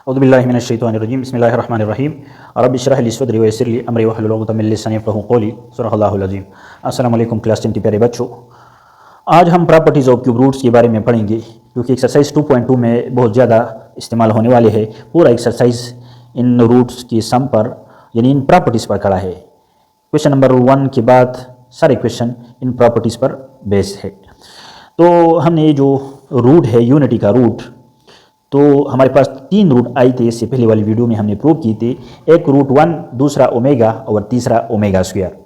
औज़ुबिल्लाहि मिनश्शैतानिर्रजीम बिस्मिल्लाहिर्रहमानिर्रहीम रब्बि इश्रह ली सदरी व यस्सिर ली अमरी वहलुल उक़दतम मिन लिसानी यफ़क़हू क़ौली सदक़ल्लाहुल अज़ीम। अस्सलामु अलैकुम क्लास 10 के प्यारे बच्चों, आज हम प्रॉपर्टीज़ ऑफ क्यूब रूट्स के बारे में पढ़ेंगे क्योंकि एक्सरसाइज 2.2 में बहुत ज़्यादा इस्तेमाल होने वाले है। पूरा एक्सरसाइज इन रूट्स की सम पर यानी इन प्रॉपर्टीज़ पर खड़ा है। क्वेश्चन नंबर 1 के बाद सारे क्वेश्चन इन प्रॉपर्टीज़ पर बेस्ड है। तो हमने ये जो रूट है यूनिटी का रूट, तो हमारे पास 3 रूट आई थे। इससे पहले वाली वीडियो में हमने प्रूव की थी। एक रूट 1, दूसरा ओमेगा और तीसरा ओमेगा स्क्वायर।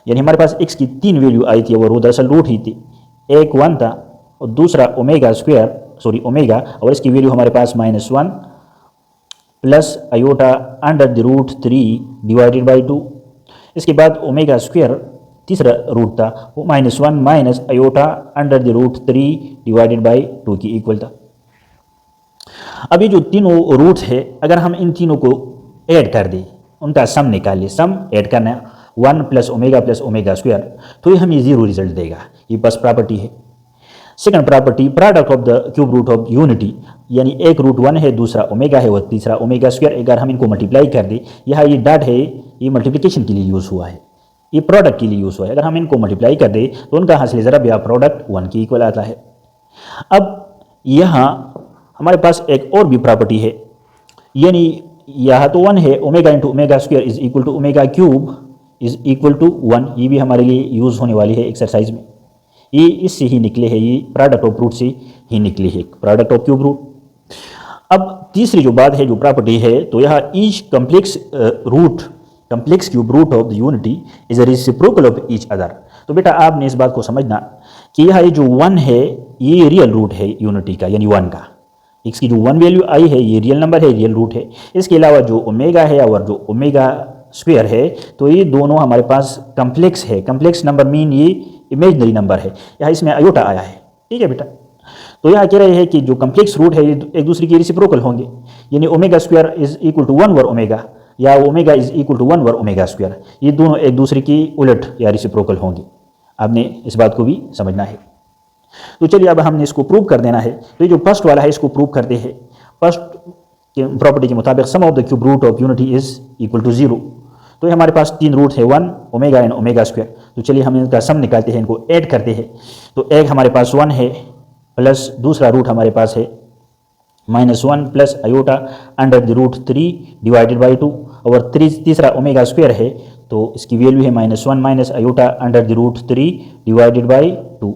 यानी हमारे पास x की 3 वैल्यू आई थी और वो दरअसल रूट ही थी। एक 1 था और दूसरा ओमेगा स्क्वायर ओमेगा, और इसकी वैल्यू हमारे पास -1 plus iota under the root 3 divided by 2। इसके बाद ओमेगा स्क्वायर तीसरा रूट था, वो -1 minus iota under the root 3 divided by 2 की इक्वल था। अब ये जो तीनों रूट्स है, अगर हम इन तीनों को ऐड कर दें, उनका सम निकालिए, सम ऐड करना 1 प्लस ओमेगा स्क्वायर, तो ये हमें 0 रिजल्ट देगा। ये फर्स्ट प्रॉपर्टी है। Second property, product of the cube root of unity, यानी एक रूट 1 है, दूसरा ओमेगा है और तीसरा ओमेगा स्क्वायर। अगर हम इनको मल्टीप्लाई कर दें, यहाँ ये डॉट है, ये मल्टीप्लिकेशन के लिए यूज़ हुआ है, ये प्रोडक्ट के लिए यूज़ हुआ है। अगर हम इनको मल्टीप्लाई कर दें तो उनका हासिल ज़रब या प्रोडक्ट 1 के इक्वल आता है। अब यहाँ हमारे पास एक और भी प्रॉपर्टी है, यानी यहाँ तो 1 है, omega into omega square is equal to omega cube is equal to 1। ये भी हमारे लिए यूज़ होने वाली है एक्सरसाइज में। ये इससे ही निकले हैं, ये प्रोडक्ट ऑफ रूट से ही निकले है, प्रोडक्ट ऑफ क्यूब रूट। अब तीसरी जो बात है, जो प्रॉपर्टी है, तो यहाँ each complex cube root of the unity is a reciprocal of each other. तो बेटा आपने इस बात को समझना कि यहाँ ये जो 1 है, ये रियल रूट है यूनिटी का, यानी 1 का। इसकी जो 1 वैल्यू आई है, ये रियल नंबर है, रियल रूट है। इसके अलावा जो ओमेगा है और जो ओमेगा स्क्वायर है, तो ये दोनों हमारे पास कम्प्लेक्स है। कम्प्लेक्स नंबर मीन ये इमेजनरी नंबर है, यहाँ इसमें आयोटा आया है। ठीक है बेटा, तो यहाँ कह रहे हैं कि जो कम्प्लेक्स रूट है ये एक दूसरे के रेसिप्रोकल होंगे, यानी omega square is equal to 1 over omega, या omega is equal to 1 over omega square. ये दोनों एक दूसरे की उलट या रेसिप्रोकल होंगे। आपने इस बात को भी समझना है। तो चलिए अब हमने इसको प्रूव कर देना है। तो ये जो फर्स्ट वाला है, इसको प्रूव करते हैं। फर्स्ट प्रॉपर्टी के मुताबिक sum of the cube root of unity is equal to 0। तो ये हमारे पास 3 रूट है, 1 ओमेगा एंड ओमेगा स्क्वायर। तो चलिए हम इनका सम निकालते हैं, इनको ऐड करते हैं। तो एक हमारे पास 1 है, प्लस दूसरा रूट हमारे पास है -1 plus iota under the root 3 divided by 2, और तीसरा ओमेगा स्क्वायर है, तो इसकी वैल्यू है -1 minus iota under the root 3 divided by 2।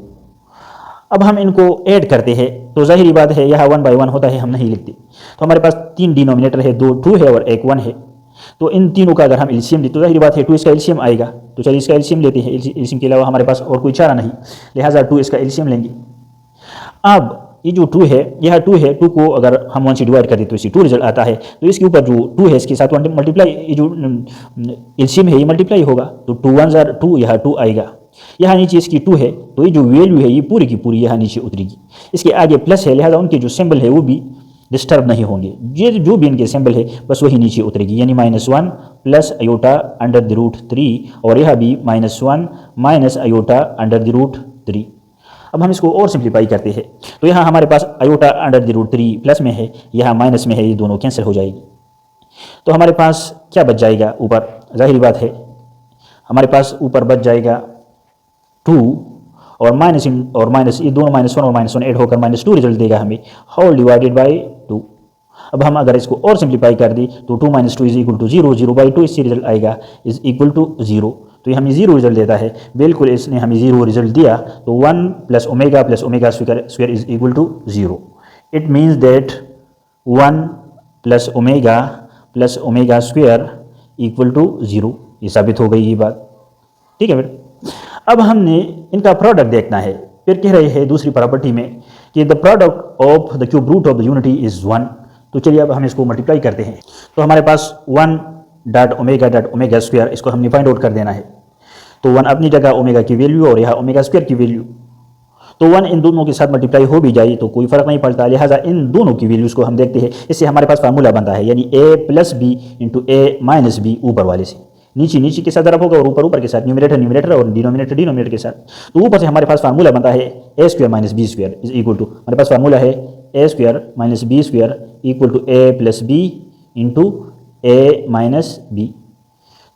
अब हम इनको ऐड करते हैं, तो जाहिर बात है यहाँ 1 बाई 1 होता है, हम नहीं लिखते। तो हमारे पास 3 डिनोमिनेटर है, 2 है और एक 1 है। तो इन तीनों का अगर हम एलसीएम लें तो जाहिर बात है 2 इसका एलसीएम आएगा। तो चलिए इसका एलसीएम लेते हैं। एलसीएम के अलावा हमारे पास और कोई चारा नहीं, लिहाजा 2 इसका एलसीएम लेंगे। अब ये जो 2 है, यह 2 है, 2 को अगर हम 1 से डिवाइड कर दें तो इसी 2 रिजल्ट आता है। तो इसके ऊपर जो 2 है, इसके साथ मल्टीप्लाई, ये जो एलसीएम है ये मल्टीप्लाई होगा, तो 2 1 ज़ार 2, यह 2 आएगा। यहाँ नीचे इसकी 2 है, तो ये जो वैल्यू है ये पूरी की पूरी यहाँ नीचे उतरेगी। इसके आगे प्लस है, लिहाजा उनके जो सिंबल है वो भी डिस्टर्ब नहीं होंगे। ये जो भी इनके सिंबल है बस वही नीचे उतरेगी, यानी -1 plus iota under the root 3, और यह भी -1 minus iota under the root 3। अब हम इसको और सिंप्लीफाई करते हैं। तो यहाँ हमारे पास iota under the root 3 plus में है, यहाँ माइनस में है, ये दोनों कैंसिल हो जाएगी। तो हमारे पास क्या बच जाएगा ऊपर? जाहिर बात है हमारे पास ऊपर बच जाएगा 2 और माइनस ये दोनों -1 और -1 ऐड होकर -2 रिजल्ट देगा हमें, होल डिवाइडेड बाई 2। अब हम अगर इसको और सिंप्लीफाई कर दी तो 2 - 2 इज इक्वल टू 0, 0 बाई 2 इससे रिजल्ट आएगा इज इक्वल टू 0। तो ये हमें 0 रिजल्ट देता है। बिल्कुल इसने हमें 0 रिजल्ट दिया। तो 1 plus omega square is equal to 0। It means that 1 plus omega square equal to 0। ये साबित हो गई ये बात। ठीक है बेटा, अब हमने इनका प्रोडक्ट देखना है। फिर कह रहे हैं दूसरी प्रॉपर्टी में कि the product of the cube root of the unity is 1। तो चलिए अब हम इसको मल्टीप्लाई करते हैं। तो हमारे पास 1 डॉट ओमेगा स्क्वायर, इसको हमने फाइंड आउट कर देना है। तो 1 अपनी जगह ओमेगा की वैल्यू और यहाँ ओमेगा स्क्वायर की वैल्यू, तो 1 इन दोनों के साथ मल्टीप्लाई हो भी जाए तो कोई फर्क नहीं पड़ता, लिहाजा इन दोनों की वैल्यूज़ को हम देखते हैं। इससे हमारे पास फार्मूला बनता है, यानी a plus B into A minus B, ऊपर वाले से नीचे के साथ ज़रब होगा और ऊपर के साथ न्यूमरेटर और डिनोमिनेटर के साथ। तो ऊपर से हमारे पास फार्मूला बनता है a² - b² is equal to, हमारे पास फार्मूला है a square minus b square equal to a plus B into A minus b.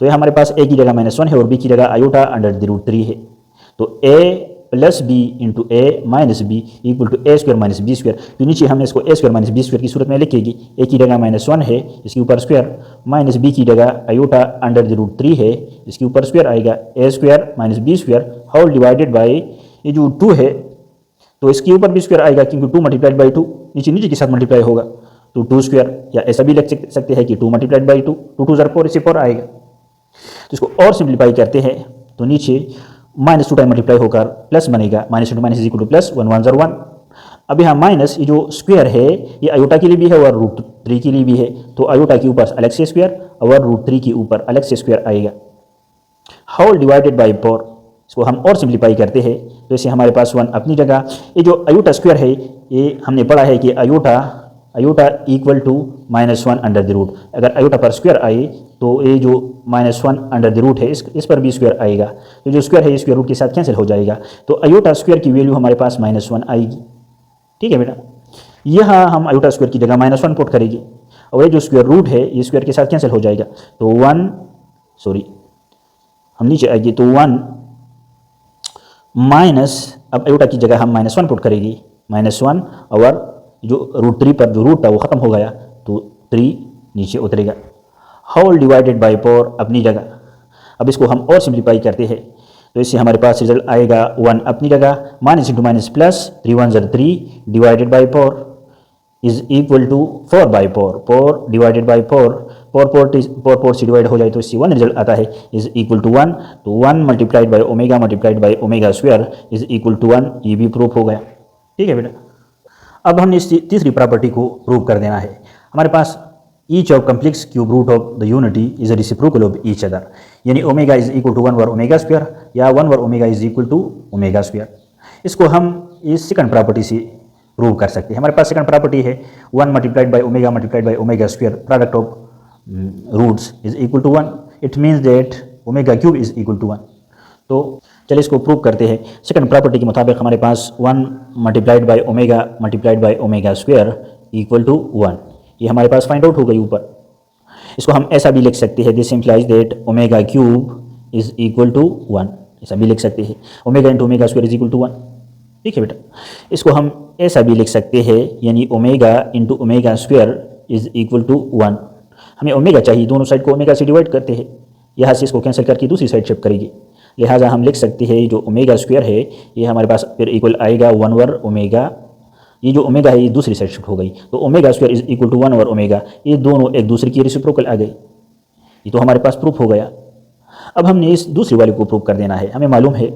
तो ये हमारे पास ए की जगह -1 है और बी की जगह आयोटा अंडर द रूट 3 है। तो a plus B into A minus b equal to a square minus b square. तो नीचे हमने इसको a square minus b square की सूरत में लिखेगी। ए की जगह -1 है, इसके ऊपर स्क्वायर, माइनस बी की जगह आयोटा अंडर द रूट 3 है, इसके ऊपर स्क्वायर आएगा, a square minus b square whole divided by ये जो 2 है तो इसके ऊपर भी स्क्वायर आएगा क्योंकि 2 मल्टीप्लाइड बाई 2 नीचे नीचे के साथ मल्टीप्लाई होगा तो 2 स्क्वायर, या ऐसा भी लिख सकते हैं कि 2 मल्टीप्लाइड बाई 2, 2 2 4 इसे 4 आएगा। तो इसको और सिंप्लीफाई करते हैं तो नीचे -2 टाइम मल्टीप्लाई होकर प्लस बनेगा, minus into minus is equal two plus, 1 1 0 1। अब यहाँ माइनस ये जो स्क्वायर है ये आयोटा के लिए भी है और रूट 3 के लिए भी है, तो आयोटा के ऊपर अलग से स्क्वायर और रूट 3 के ऊपर अलग से स्क्वायर आएगा, होल डिवाइडेड बाई 4। इसको हम और सिंप्लीफाई करते हैं तो इसे हमारे पास 1 अपनी जगह, ये जो आयोटा स्क्वायर है ये हमने पढ़ा है कि iota equal to -1 under the root. अगर आयोटा पर स्क्वायर आए तो ये जो -1 अंडर द रूट है इस पर भी स्क्वायर आएगा, तो जो स्क्वायर है ये स्क्वायर रूट के साथ कैंसिल हो जाएगा, तो आयोटा स्क्वायर की वैल्यू हमारे पास -1 आएगी। ठीक है बेटा, यहाँ हम आयोटा स्क्वायर की जगह -1 पुट करेंगे और ये जो स्क्वायर रूट है ये स्क्वायर के साथ कैंसिल हो जाएगा, तो हम नीचे आएंगे तो 1 माइनस, अब आयोटा की जगह हम -1 पुट करेंगे, -1 और जो रूट 3 पर जो रूट था वो ख़त्म हो गया तो 3 नीचे उतरेगा, होल डिवाइडेड बाई 4 अपनी जगह। अब इसको हम और सिंप्लीफाई करते हैं तो इससे हमारे पास रिजल्ट आएगा 1 अपनी जगह, minus into minus plus, 3 1 0 3 divided by 4 is equal to 4 by 4 divided by 4 से डिवाइड हो जाए तो इससे 1 रिजल्ट आता है, इज इक्वल टू 1। तो 1 multiplied by omega square is equal to 1, ये भी प्रूफ हो गया। ठीक है बेटा, अब हमने इस तीसरी प्रॉपर्टी को प्रूव कर देना है। हमारे पास each of complex cube root of the unity is a reciprocal of each other, यानी omega is equal to 1 over omega square या 1 over omega is equal to omega square. इसको हम इस सेकंड प्रॉपर्टी से प्रूव कर सकते हैं। हमारे पास सेकंड प्रॉपर्टी है 1 multiplied by omega square product of roots is equal to 1। It means that omega cube is equal to 1। तो चलिए इसको प्रूव करते हैं। सेकंड प्रॉपर्टी के मुताबिक हमारे पास 1 multiplied by omega square equal to 1, ये हमारे पास फाइंड आउट हो गई ऊपर। इसको हम ऐसा भी लिख सकते हैं, this implies that omega cube is equal to 1, ऐसा भी लिख सकते हैं, omega into omega square is equal to 1। ठीक है बेटा, इसको हम ऐसा भी लिख सकते हैं, यानी omega into omega square is equal to 1। हमें ओमेगा चाहिए, दोनों साइड को ओमेगा से डिवाइड करते हैं, यहाँ से इसको कैंसिल करके दूसरी साइड शिफ्ट करेंगे, लिहाजा हम लिख सकते हैं जो ओमेगा स्क्वायर है ये हमारे पास फिर इक्वल आएगा 1 ओवर ओमेगा, ये जो ओमेगा है ये दूसरी साइड शिफ्ट हो गई तो omega square is equal to 1 over omega, ये दोनों एक दूसरे की रेसिप्रोकल आ गई, ये तो हमारे पास प्रूफ हो गया। अब हमने इस दूसरी वाले को प्रूव कर देना है। हमें मालूम है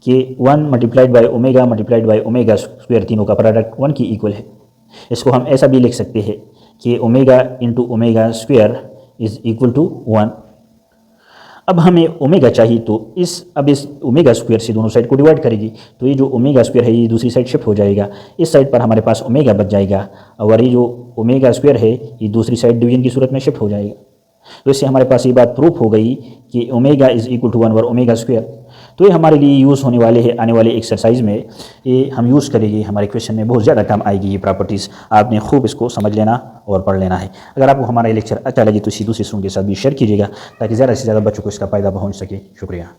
कि 1 मल्टीप्लाइड बाई ओमेगा स्क्वायर तीनों का प्रोडक्ट 1 की इक्वल है। इसको हम ऐसा भी लिख सकते हैं कि omega into omega square is equal to 1। अब हमें ओमेगा चाहिए तो इस ओमेगा स्क्वायर से दोनों साइड को डिवाइड करेगी, तो ये जो ओमेगा स्क्वायर है ये दूसरी साइड शिफ्ट हो जाएगा, इस साइड पर हमारे पास ओमेगा बच जाएगा और ये जो ओमेगा स्क्वायर है ये दूसरी साइड डिवीजन की सूरत में शिफ्ट हो जाएगा। तो इससे हमारे पास ये बात प्रूफ हो गई कि omega is equal to 1 over omega square. तो ये हमारे लिए यूज़ होने वाले हैं आने वाले एक्सरसाइज में, ये हम यूज़ करेंगे, हमारे क्वेश्चन में बहुत ज़्यादा काम आएगी ये प्रॉपर्टीज़। आपने खूब इसको समझ लेना और पढ़ लेना है। अगर आपको हमारा ये लेक्चर अच्छा लगे तो इसी दूसरे स्टूडेंट के साथ भी शेयर कीजिएगा ताकि ज़्यादा से ज़्यादा बच्चों को इसका फ़ायदा पहुँच सके। शुक्रिया।